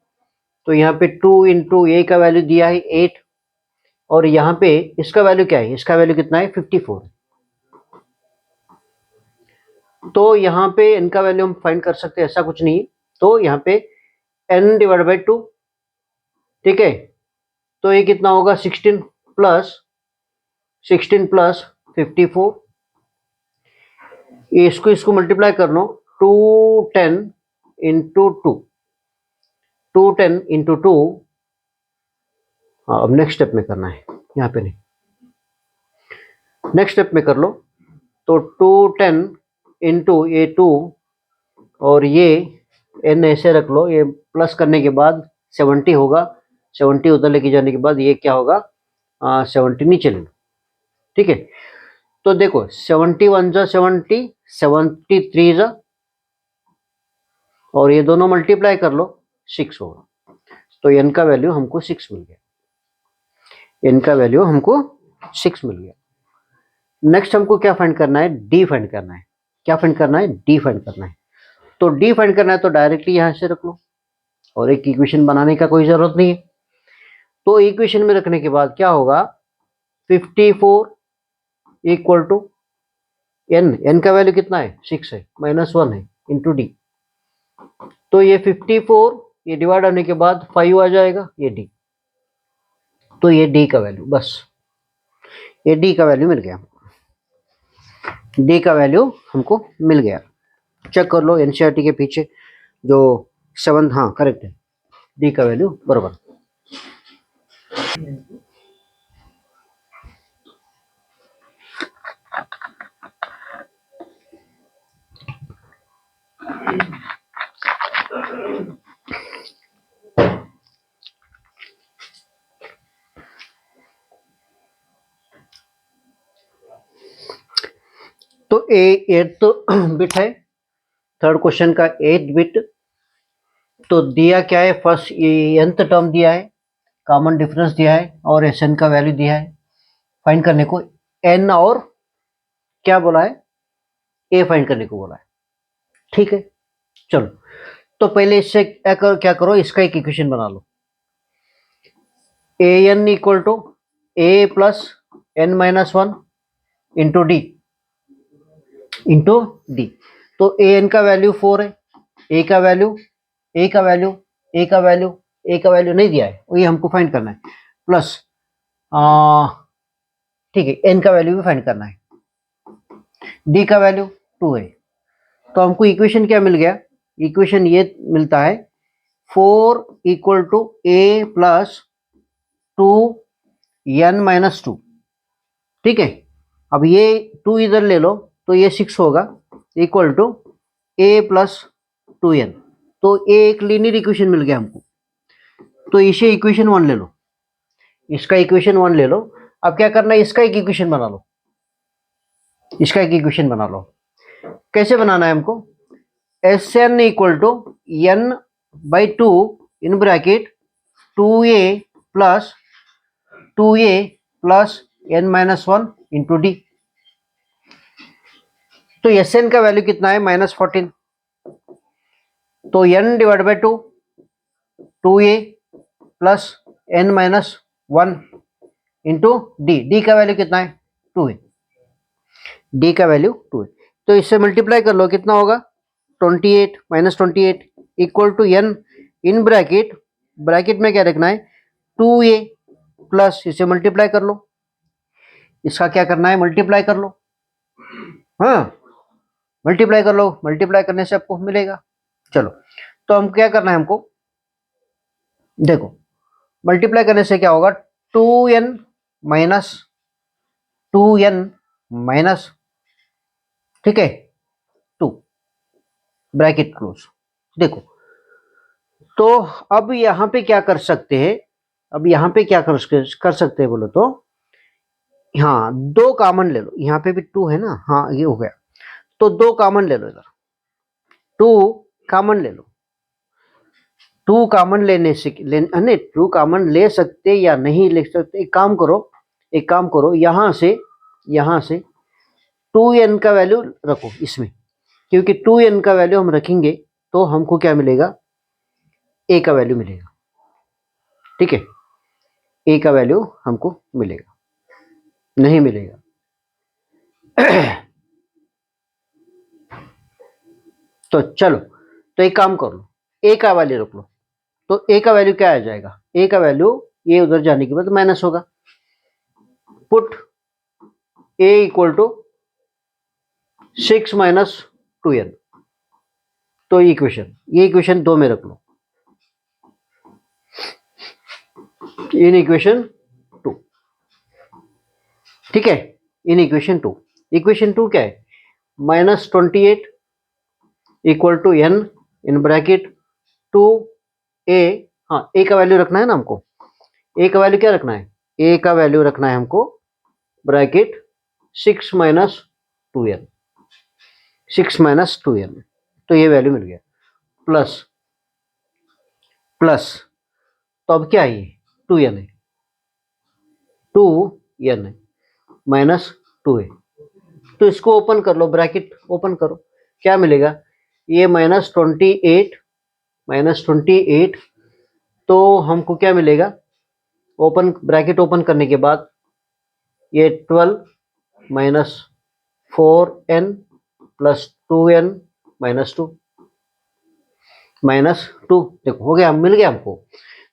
तो यहाँ पे 2 इंटू ए का वैल्यू दिया है 8 और यहाँ पे इसका वैल्यू क्या है, इसका वैल्यू कितना है 54। तो यहाँ पे n का वैल्यू हम फाइंड कर सकते हैं, ऐसा कुछ नहीं है। तो यहाँ पे n डिवाइड बाई 2, ठीक है, तो ये कितना होगा 16 प्लस 54, इसको मल्टीप्लाई कर लो, 210 इंटू 2, 210 × 2, अब नेक्स्ट स्टेप में करना है, यहाँ पे नहीं, नेक्स्ट स्टेप में कर लो। तो 210 × A2 और ये n ऐसे रख लो, ये प्लस करने के बाद 70 होगा, 70 उधर लेके जाने के बाद ये क्या होगा, 70 नीचे ले लो, ठीक है। तो देखो 71 जा 70, 73 जा, और ये दोनों मल्टीप्लाई कर लो, 6 होगा। तो n का वैल्यू हमको 6 मिल गया, n का वैल्यू हमको 6 मिल गया। नेक्स्ट हमको क्या फाइंड करना है, d फाइंड करना है। क्या फाइंड करना है, d फाइंड करना है। तो d फाइंड करना है तो डायरेक्टली यहां से रख लो, और एक इक्वेशन बनाने का कोई जरूरत नहीं है। तो इक्वेशन में रखने के बाद क्या होगा, 54 इक्वल टू n का वैल्यू कितना है, 6 है, -1 है, इंटू डी। तो ये 54 ये डिवाइड होने के बाद 5 आ जाएगा, ये d। तो ये d का वैल्यू, बस ये d का वैल्यू मिल गया, d का वैल्यू हमको मिल गया। चेक कर लो एनसीईआरटी के पीछे जो 7, हाँ करेक्ट है, d का वैल्यू बराबर। तो एट बिट है, थर्ड क्वेश्चन का 8 बिट। तो दिया क्या है, फर्स्ट nth टर्म दिया है, कॉमन डिफरेंस दिया है, और एस का वैल्यू दिया है। फाइंड करने को n और क्या बोला है, a फाइंड करने को बोला है, ठीक है। चलो तो पहले इससे क्या करो, इसका एक इक्वेशन बना लो, an equal to a plus n-1 into d, into D. तो an का वैल्यू 4 है, a का वैल्यू a का वैल्यू a का वैल्यू a का वैल्यू नहीं दिया है, ये हमको फाइंड करना है, प्लस ठीक है n का वैल्यू भी फाइंड करना है, d का वैल्यू 2 है। तो हमको इक्वेशन क्या मिल गया, इक्वेशन ये मिलता है 4 equal to a plus 2n-2, ठीक है। अब ये 2 इधर ले लो तो ये 6 होगा, equal to a plus 2n। तो ये एक लीनियर इक्वेशन मिल गया हमको, तो इसे इक्वेशन 1 ले लो, इसका इक्वेशन 1 ले लो। अब क्या करना है, इसका एक इक्वेशन बना लो, इसका एक इक्वेशन बना लो। कैसे बनाना है हमको, Sn equal to n/2 in bracket 2a plus n-1 into D. तो Sn का वैल्यू कितना है, -14। तो n divide by 2, 2a plus n-1 into d. D का वैल्यू कितना है, 2 है, डी का वैल्यू 2 है। तो इससे मल्टीप्लाई कर लो, कितना होगा, 28 -28 equal to n in bracket, bracket में क्या रखना है, 2a प्लस, इसे मल्टीप्लाई कर लो, इसका क्या करना है, मल्टीप्लाई कर लो, हाँ मल्टीप्लाई कर लो, मल्टीप्लाई करने से आपको मिलेगा। चलो तो हम क्या करना है, हमको देखो मल्टीप्लाई करने से क्या होगा, 2n माइनस, ठीक है, 2 ब्रैकेट क्लोज। देखो तो अब यहां पे क्या कर सकते हैं, अब यहां पे क्या कर सकते हैं बोलो तो, हाँ 2 कॉमन ले लो, यहाँ पे भी 2 है ना, हाँ ये हो गया। तो 2 कॉमन ले लो, इधर 2 कॉमन ले लो, 2 कॉमन लेने से नहीं, 2 कॉमन ले सकते या नहीं ले सकते, एक काम करो, एक काम करो, यहां से 2n का वैल्यू रखो इसमें, क्योंकि 2n का वैल्यू हम रखेंगे तो हमको क्या मिलेगा, a का वैल्यू मिलेगा, ठीक है, a का वैल्यू हमको मिलेगा, नहीं मिलेगा। तो चलो तो एक काम कर लो, a का वैल्यू रख लो। तो a का वैल्यू क्या आ जाएगा, a का वैल्यू ये उधर जाने के बाद माइनस होगा, put a equal to 6 minus 2n। तो ये इक्वेशन 2 में रख लो, इन इक्वेशन 2, ठीक है, इन इक्वेशन 2। इक्वेशन 2 क्या है, -28 equal to n in bracket 2a, हाँ a का वैल्यू रखना है ना हमको, a का वैल्यू क्या रखना है, a का वैल्यू रखना है हमको bracket 6 minus 2n, 6 minus 2n, तो ये वैल्यू मिल गया, प्लस प्लस, तो अब क्या है ये 2n है, 2n है माइनस 2a, तो इसको ओपन कर लो, ब्रैकेट ओपन करो, क्या मिलेगा, ये -28 तो हमको क्या मिलेगा, ओपन ब्रैकेट ओपन करने के बाद ये 12 minus 4n plus 2n minus 2 minus 2, देखो हो गया, मिल गया हमको।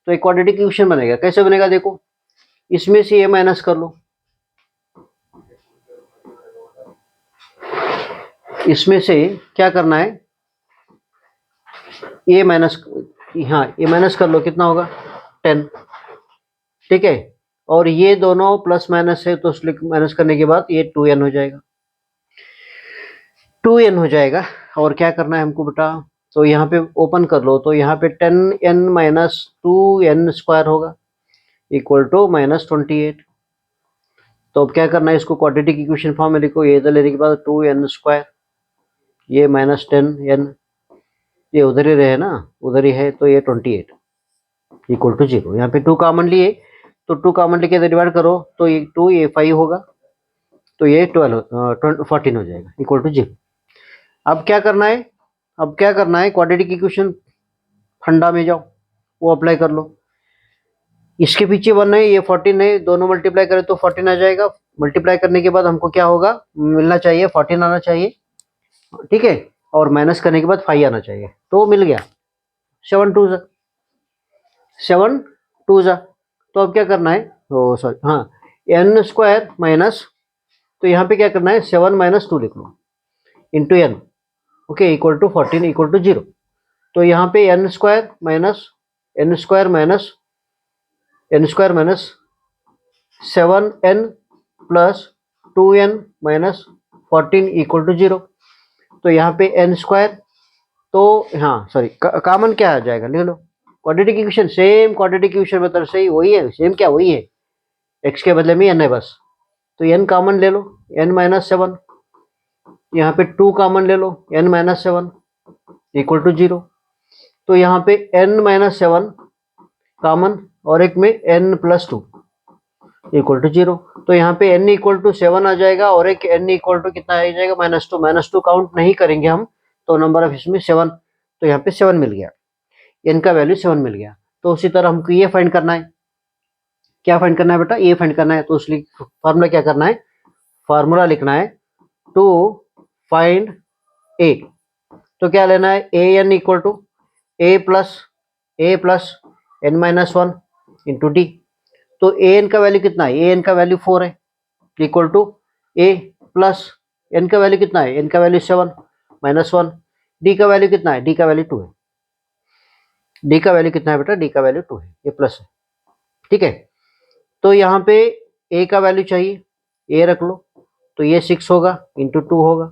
तो एक क्वाड्रेटिक इक्वेशन बनेगा, कैसे बनेगा देखो, इसमें से ये माइनस कर लो, इसमें से क्या करना है, ये माइनस, हाँ ये माइनस कर लो, कितना होगा 10, ठीक है, और ये दोनों प्लस माइनस है तो माइनस करने के बाद ये 2n हो जाएगा, 2n हो जाएगा। और क्या करना है हमको बेटा, तो यहाँ पे ओपन कर लो, तो यहाँ पे 10n माइनस 2n स्क्वायर होगा इक्वल टू -28। तो अब क्या करना है, इसको क्वाड्रेटिक इक्वेशन फॉर्म में लिखो, ये इधर लेने के बाद 2n स्क्वायर, ये -10n, ये उधर ही रहे ना, उधर ही है, तो ये 28 इक्वल टू 0। यहाँ पे 2 कॉमन लिए, तो 2 कॉमन लेके डिवाइड करो, तो ये 2 ये 5 होगा, तो ये 14 हो जाएगा इक्वल टू 0। अब क्या करना है, अब क्या करना है, क्वाड्रेटिक इक्वेशन फंडा में जाओ, वो अप्लाई कर लो, इसके पीछे 1 है, ये 14 है, दोनों मल्टीप्लाई करें तो 14 आ जाएगा, मल्टीप्लाई करने के बाद हमको क्या होगा, मिलना चाहिए 14 आना चाहिए, ठीक है, और माइनस करने के बाद 5 आना चाहिए, तो मिल गया 7 2 7 2 जा। तो अब क्या करना है, ओ सॉरी, हाँ n स्क्वायर माइनस, तो यहाँ पे क्या करना है 7 माइनस 2 लिख लो into n, okay, equal to 14 equal to 0। तो यहाँ पे n square minus n square minus 7n plus 2n minus 14 equal to 0। तो यहाँ पे n स्क्वायर, तो हाँ सॉरी, कॉमन क्या आ जाएगा, ले लो, quadratic equation same, quadratic equation मतलब सही वही है, सेम क्या वही है, x के बदले में n है बस, तो n कॉमन ले लो, n माइनस 7, यहाँ पे 2 कॉमन ले लो, n माइनस 7 इक्वल टू 0। तो यहाँ पे n माइनस 7 कॉमन, और एक में n प्लस 2 इक्वल टू 0। तो यहाँ पे n इक्वल टू 7 आ जाएगा, और एक n इक्वल टू कितना आ जाएगा, -2, -2 काउंट नहीं करेंगे हम, तो नंबर ऑफ इसमें 7, तो यहाँ पे 7 मिल गया, n का वैल्यू 7 मिल गया। तो उसी तरह हमको ये फाइंड करना है, क्या फाइंड करना है बेटा, ये फाइंड करना है, तो उसके फार्मूला क्या करना है, फार्मूला लिखना है टू फाइंड a, तो क्या लेना है, an equal to a plus n minus 1 into D. तो an का वैल्यू कितना है, an का वैल्यू 4 है equal to a plus n का वैल्यू कितना है, n का वैल्यू 7 माइनस 1, d का वैल्यू कितना है, d का वैल्यू 2 है, d का वैल्यू कितना है बेटा, d का वैल्यू 2 है, ये प्लस है, ठीक है। तो यहाँ पे a का वैल्यू चाहिए, a रख लो, तो ये 6 होगा इंटू 2 होगा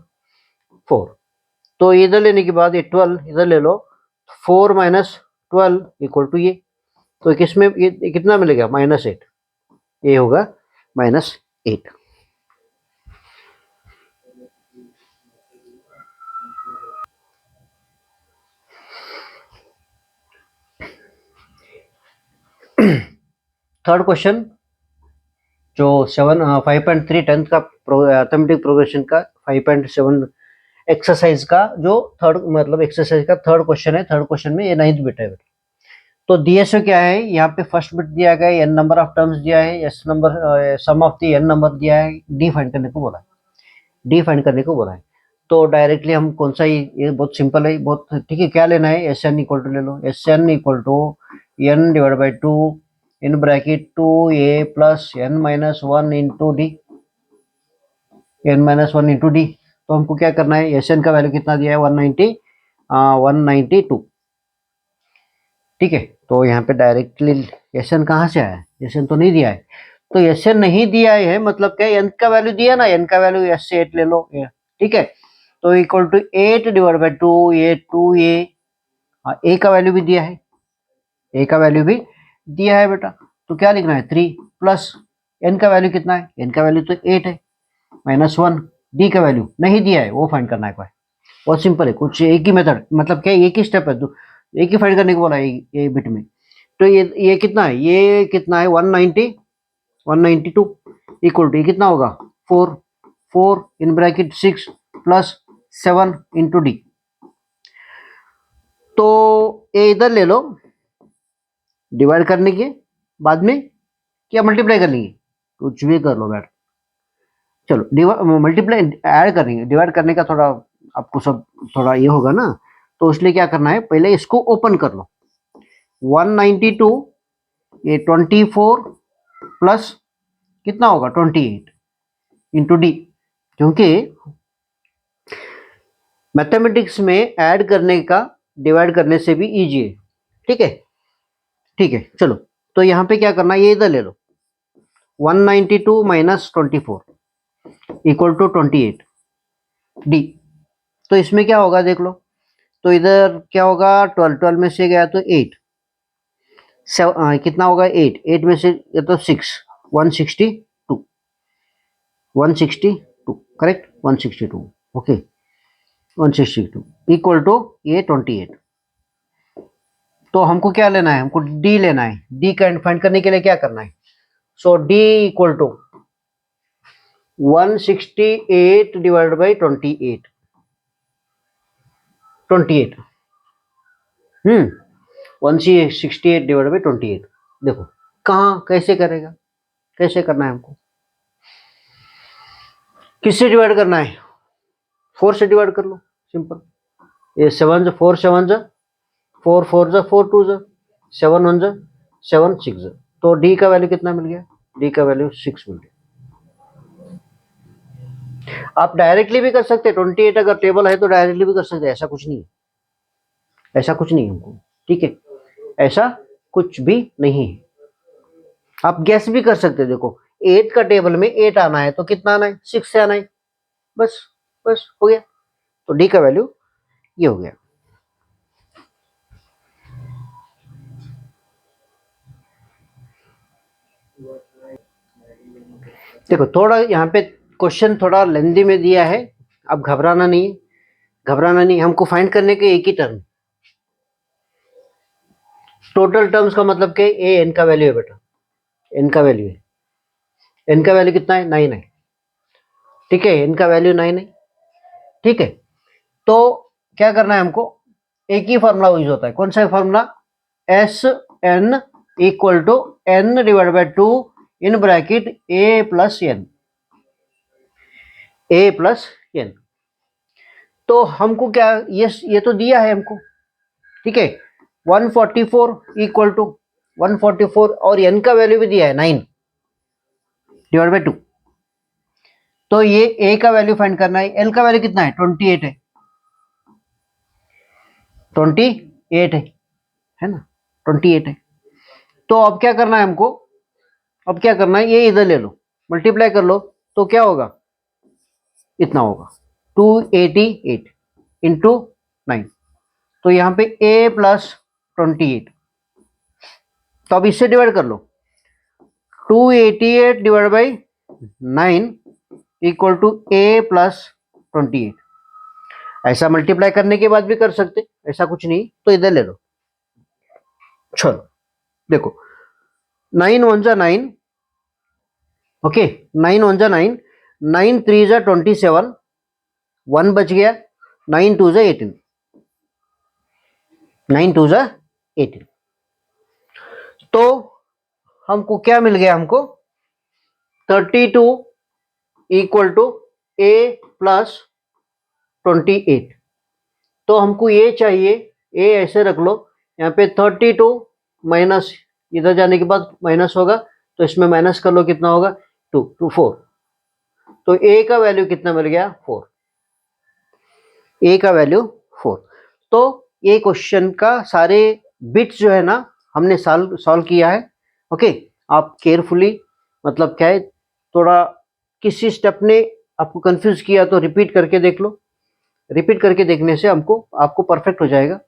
4, तो इधर लेने के बाद ये 12 इधर ले लो, 4 माइनस 12 इक्वल टू ये, तो किसमें ये कितना मिलेगा, -8, ये होगा -8। थर्ड क्वेश्चन जो 5.3 टेंथ का अर्थमेटिक प्रोग्रेशन का 5.7 एक्सरसाइज का जो थर्ड मतलब एक्सरसाइज का थर्ड क्वेश्चन है, थर्ड क्वेश्चन में ये 9th बिट है। तो डीएसओ क्या है, यहाँ पे फर्स्ट बिट दिया गया है, n नंबर ऑफ टर्म्स दिया है, s number sum of the n number दिया है, डी फाइंड करने को बोला है, डी फाइंड करने को बोला है। तो डायरेक्टली हम कौन सा, ये बहुत सिंपल है, बहुत ठीक है, क्या लेना है, एस एन इक्वल टू ले लो, S N equal to n divide by 2 in bracket 2a plus n minus 1 into D, n minus 1 into D. तो हमको क्या करना है, एस एन का वैल्यू कितना दिया है, 192, ठीक है। तो यहाँ पे डायरेक्टली एस एन कहाँ से आया है, एस एन तो नहीं दिया है, तो एस एन नहीं दिया है मतलब क्या, एन का वैल्यू दिया ना, एन का वैल्यू एस से 8 ले लो, ठीक है। तो इक्वल टू 8 डिवाइड बाई 2, ये 2a, ए का वैल्यू भी दिया है, ए का वैल्यू भी दिया है बेटा, तो क्या लिखना है 3 प्लस एन का वैल्यू कितना है, एन का वैल्यू तो 8 है, -1, डी का वैल्यू नहीं दिया है, वो फाइंड करना है। कोई बहुत सिंपल है, कुछ एक ही मेथड, मतलब क्या एक ही स्टेप है, तो एक ही फाइंड करने को बोला है ये बिट में। तो ये कितना है, ये कितना है 190, 192 इक्वल टू ये कितना होगा 4, 4 in bracket 6 plus 7 into D. तो ये इधर ले लो डिवाइड करने के बाद में, क्या मल्टीप्लाई कर लेंगे, कुछ भी कर लो बैठ, चलो मल्टीप्लाई ऐड करेंगे, डिवाइड करने का थोड़ा आपको सब थोड़ा ये होगा ना, तो इसलिए क्या करना है, पहले इसको ओपन कर लो, 192 ये 24 प्लस कितना होगा 28 इंटू डी, क्योंकि मैथमेटिक्स में ऐड करने का डिवाइड करने से भी इजी है, ठीक है, ठीक है। चलो तो यहाँ पे क्या करना है, ये इधर ले लो 192 माइनस 24 इक्वल टू 28 डी। तो इसमें क्या होगा देख लो, तो इधर क्या होगा 12, 12 में से गया तो 8, कितना होगा 8, 8 में से ये तो 6, 162, 162 करेक्ट, 162 ओके, 162 इक्वल टू ये 28। तो हमको क्या लेना है, हमको डी लेना है, डी का फाइंड करने के लिए क्या करना है, so D equal to 168 divide by 28, 28 168 divide by 28। देखो कहाँ कैसे करेगा, कैसे करना है हमको, किससे डिवाइड करना है, 4 से डिवाइड कर लो सिंपल, ये 7 4 7 4 4 4 2 7 1 7 6, तो डी का वैल्यू कितना मिल गया, डी का वैल्यू 6 मिल गया। आप डायरेक्टली भी कर सकते हैं, 28 अगर टेबल है तो डायरेक्टली भी कर सकते हैं, ऐसा कुछ नहीं है, ऐसा कुछ नहीं है हमको, ठीक है, ऐसा कुछ भी नहीं है। आप गैस भी कर सकते हैं, देखो 8 का टेबल में 8 आना है तो कितना आना है 6 से आना है, बस बस हो गया, तो डी का वैल्यू ये हो गया। देखो थोड़ा यहाँ पे क्वेश्चन थोड़ा लेंदी में दिया है, अब घबराना नहीं है, घबराना नहीं, हमको फाइंड करने के एक ही टर्म, टोटल टर्म्स का मतलब क्या, ए एन का वैल्यू है बेटा, एन का वैल्यू है, एन का वैल्यू कितना है 9 है, ठीक है, एन का वैल्यू 9 है, ठीक है। तो क्या करना है हमको, एक ही फॉर्मूला यूज होता है, कौन सा formula, s N equal to n divide by 2 in bracket a plus n, a plus n. तो हमको क्या, ये तो दिया है हमको, ठीक है, 144 इक्वल टू 144 और एन का वैल्यू भी दिया है 9 डिवाइड बाई 2, तो ये ए का वैल्यू फाइंड करना है, एल का वैल्यू कितना है 28 है, 28 है ना, 28 है। तो अब क्या करना है हमको, अब क्या करना है, ये इधर ले लो मल्टीप्लाई कर लो, तो क्या होगा इतना होगा 288 इंटू 9, तो यहाँ पे a प्लस 28, तो अब इससे डिवाइड कर लो, 288 divide by 9 equal to a plus 28, ऐसा मल्टीप्लाई करने के बाद भी कर सकते, ऐसा कुछ नहीं, तो इधर ले लो, चलो देखो 9 1 जा 9, ओके 9 1 जा 9, 9 3 जा 27, 1 बच गया, 9 2 जा 18, 9 2 जा 18, तो हमको क्या मिल गया, हमको 32 इक्वल टू ए प्लस 28, तो हमको ये चाहिए, ए ऐसे रख लो, यहाँ पे 32 माइनस इधर जाने के बाद माइनस होगा, तो इसमें माइनस कर लो, कितना होगा 2 2 4, तो ए का वैल्यू कितना मिल गया 4, ए का वैल्यू 4। तो ये क्वेश्चन का सारे बिट्स जो है ना हमने सॉल्व किया है, ओके। आप केयरफुली, मतलब क्या है, थोड़ा किसी स्टेप ने आपको कंफ्यूज किया तो रिपीट करके देख लो। रिपीट करके देखने से हमको आपको परफेक्ट हो जाएगा।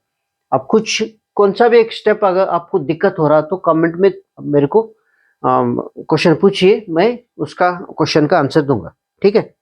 अब कुछ कौन सा भी एक स्टेप अगर आपको दिक्कत हो रहा तो कमेंट में मेरे को क्वेश्चन पूछिए, मैं उसका क्वेश्चन का आंसर दूंगा। ठीक है।